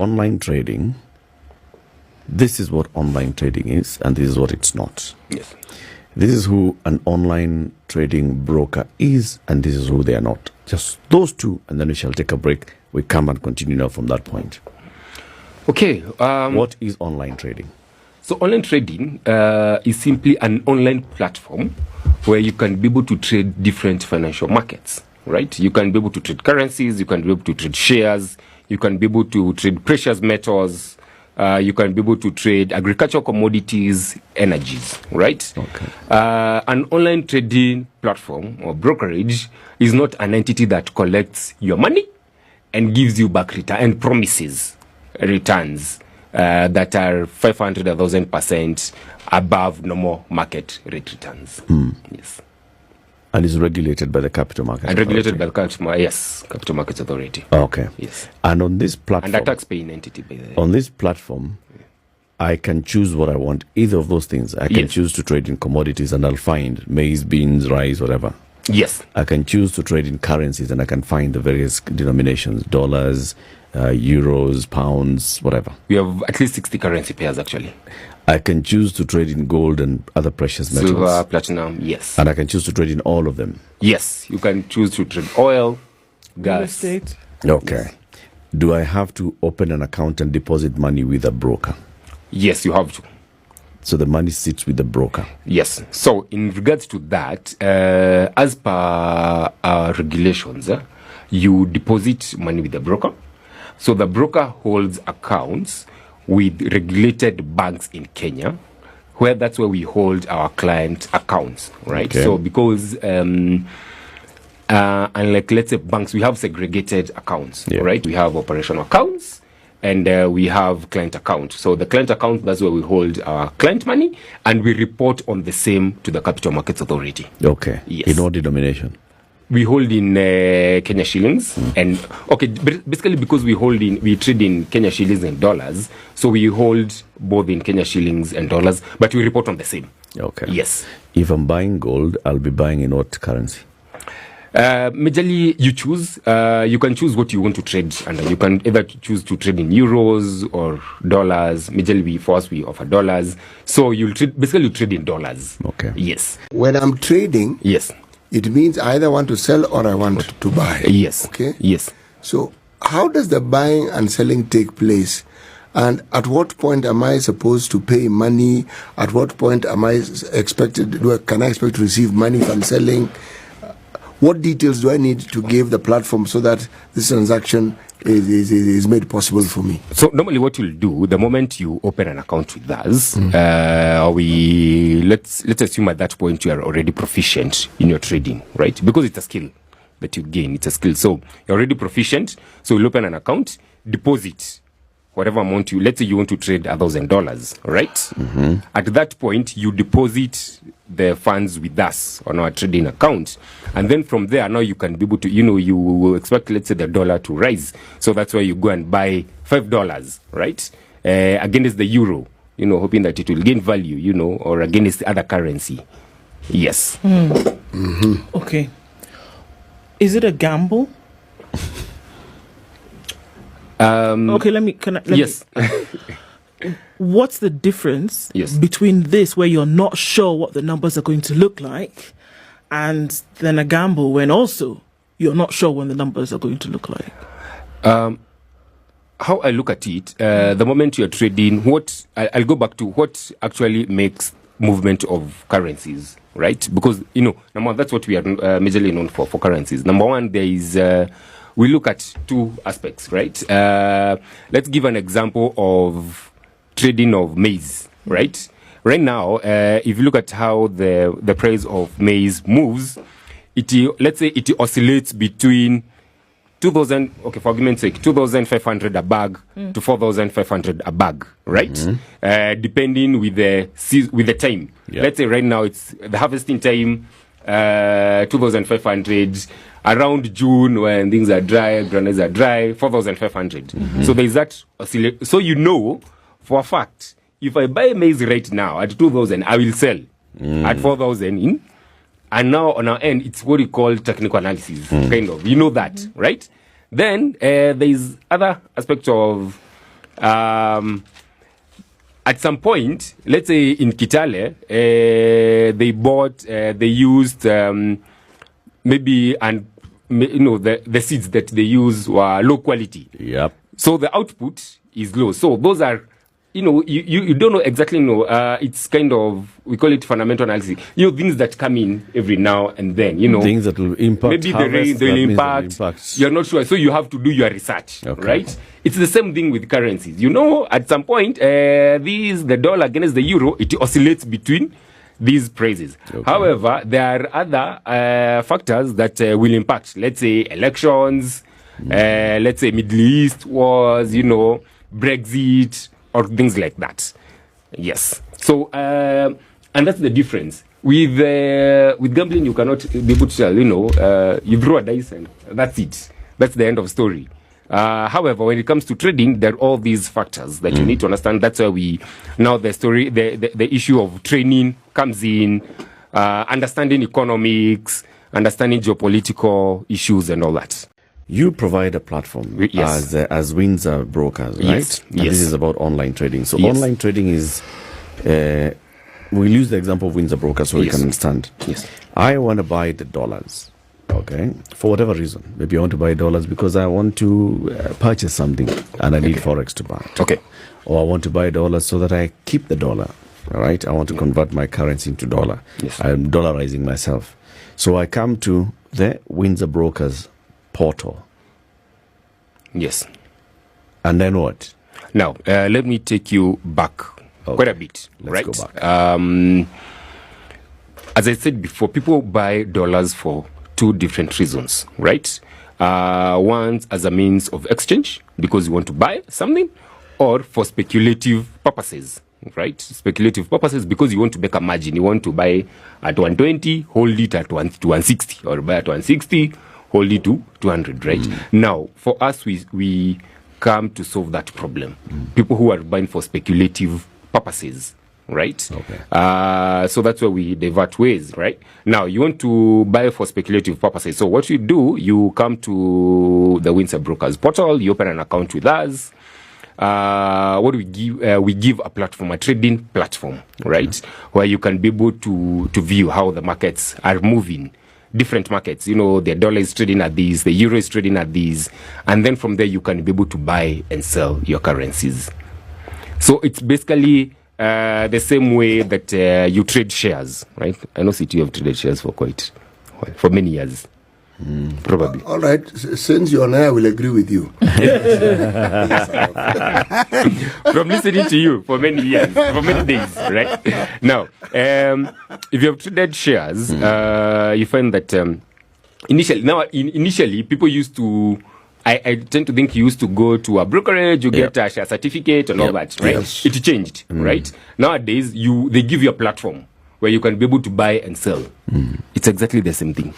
online trading, this is what online trading is, and this is what it's not. Yes. This is who an online trading broker is, and this is who they are not. Just those two, and then we shall take a break. We come and continue now from that point. Okay. What is online trading? So online trading is simply an online platform where you can be able to trade different financial markets, right? You can be able to trade currencies, you can be able to trade shares, you can be able to trade precious metals, you can be able to trade agricultural commodities, energies, right? Okay. An online trading platform or brokerage is not an entity that collects your money and gives you back return and promises returns that are 500, 1,000% above normal market rate returns. Yes. And is regulated by the Capital Markets And regulated by Authority. the Capital Markets Authority. Okay. Yes. And on this platform, And a tax-paying entity, by the way. on this platform, I can choose what I want. Either of those things. I can Yes. choose to trade in commodities, and I'll find maize, beans, rice, whatever. Yes. I can choose to trade in currencies, and I can find the various denominations: dollars, euros, pounds, whatever. We have at least 60 currency pairs, actually. I can choose to trade in gold and other precious metals. Silver, platinum, yes. And I can choose to trade in all of them. Yes. You can choose to trade oil, Real gas. estate. Okay. Do I have to open an account and deposit money with a broker? Yes, you have to. So the money sits with the broker. Yes. So in regards to that, as per our regulations, you deposit money with the broker. So the broker holds accounts with regulated banks in Kenya, where that's where we hold our client accounts, right? Okay. So because unlike, let's say, banks, we have segregated accounts, Yeah. right? We have operational accounts and we have client account. So the client account, that's where we hold our client money, and we report on the same to the Capital Markets Authority. Okay. Yes. In what denomination? We hold in Kenya shillings, and okay, basically because we trade in Kenya shillings and dollars, so we hold both in Kenya shillings and dollars, but we report on the same. Okay. Yes. If I'm buying gold, I'll be buying in what currency? Majorly, you choose. You can choose what you want to trade, and you can either choose to trade in euros or dollars. Majorly, for us, we offer dollars. So you'll basically trade in dollars. Okay. Yes. When I'm trading, Yes. it means I either want to sell or I want to buy. Yes. Okay. Yes. So how does the buying and selling take place? And at what point am I supposed to pay money? At what point am I can I expect to receive money if I'm selling? What details do I need to give the platform so that this transaction is made possible for me? So normally what you'll do, the moment you open an account with us, let's assume at that point you are already proficient in your trading, right? Because it's a skill that you gain. It's a skill. So you're already proficient. So you'll open an account, deposit whatever amount let's say you want to trade $1,000, right? At that point, you deposit the funds with us on our trading account. And then from there, now you can be able to, you will expect, let's say, the dollar to rise. So that's why you go and buy $5, right? Against the euro, hoping that it will gain value, or against the other currency. Yes. Okay. Is it a gamble? Okay, Yes. What's the difference Yes. between this, where you're not sure what the numbers are going to look like, and then a gamble when also you're not sure when the numbers are going to look like? How I look at it, the moment you're trading, I'll go back to what actually makes movement of currencies, right? Because, number one, that's what we are majorly known for currencies. Number one, there is, we look at two aspects, right? Let's give an example of trading of maize, right? Right now, if you look at how the price of maize moves, let's say it oscillates between 2,000, okay, for argument's sake, 2,500 a bag to 4,500 a bag, right? Depending with the time. Yeah. Let's say right now it's the harvesting time, 2,500. Around June, when things are dry, granaries are dry, 4,500. So there's that oscillate. So for a fact, if I buy maize right now at 2,000, I will sell at 4,000 And now on our end, it's what we call technical analysis, kind of. You know that, right? Then there is other aspects of at some point, let's say in Kitale, they used maybe, and the seeds that they use were low quality. Yep. So the output is low. So those are, you don't know exactly, it's kind of, we call it fundamental analysis. Things that come in every now and then, Things that will impact. Maybe the rain, they will impact. You're not sure. So you have to do your research, right? It's the same thing with currencies. At some point, the dollar against the euro, it oscillates between these prices. However, there are other factors that will impact. Let's say elections, let's say Middle East wars, Brexit, or things like that. Yes. So, and that's the difference. With gambling, you cannot be able to tell, you throw a dice and that's it. That's the end of story. However, when it comes to trading, there are all these factors that you need to understand. That's where the issue of training comes in, understanding economics, understanding geopolitical issues and all that. You provide a platform as WINDSOR brokers, right? Yes. And this is about online trading. So online trading is, we'll use the example of WINDSOR brokers so we can understand. Yes. I want to buy the dollars, okay, for whatever reason. Maybe I want to buy dollars because I want to purchase something and I need Forex to buy it. Okay. Or I want to buy dollars so that I keep the dollar, all right? I want to convert my currency into dollar. Yes. I'm dollarizing myself. So I come to the WINDSOR brokers portal. Yes. And then what? Now, let me take you back quite a bit. Let's go back. As I said before, people buy dollars for two different reasons, right? One as a means of exchange because you want to buy something, or for speculative purposes, right? Speculative purposes because you want to make a margin. You want to buy at 120, hold it at 160, or buy at 160, hold it to 200, right? Now, for us, we come to solve that problem. People who are buying for speculative purposes, right? Okay. So that's where we divert ways, right? Now, you want to buy for speculative purposes. So what you do, you come to the WINDSOR Brokers portal, you open an account with us. What do we give? We give a platform, a trading platform, right? Where you can be able to view how the markets are moving. Different markets, the dollar is trading at these, the euro is trading at these, and then from there you can be able to buy and sell your currencies. So it's basically the same way that you trade shares, right? I know CT have traded shares for many years. Probably. All right. Since you're on air, I will agree with you. From listening to you for many years, for many days, right? Now, if you have traded shares, you find that initially people used to, I tend to think you used to go to a brokerage, you get a share certificate and all that, right? Yes. It changed, right? Nowadays, they give you a platform where you can be able to buy and sell. It's exactly the same thing.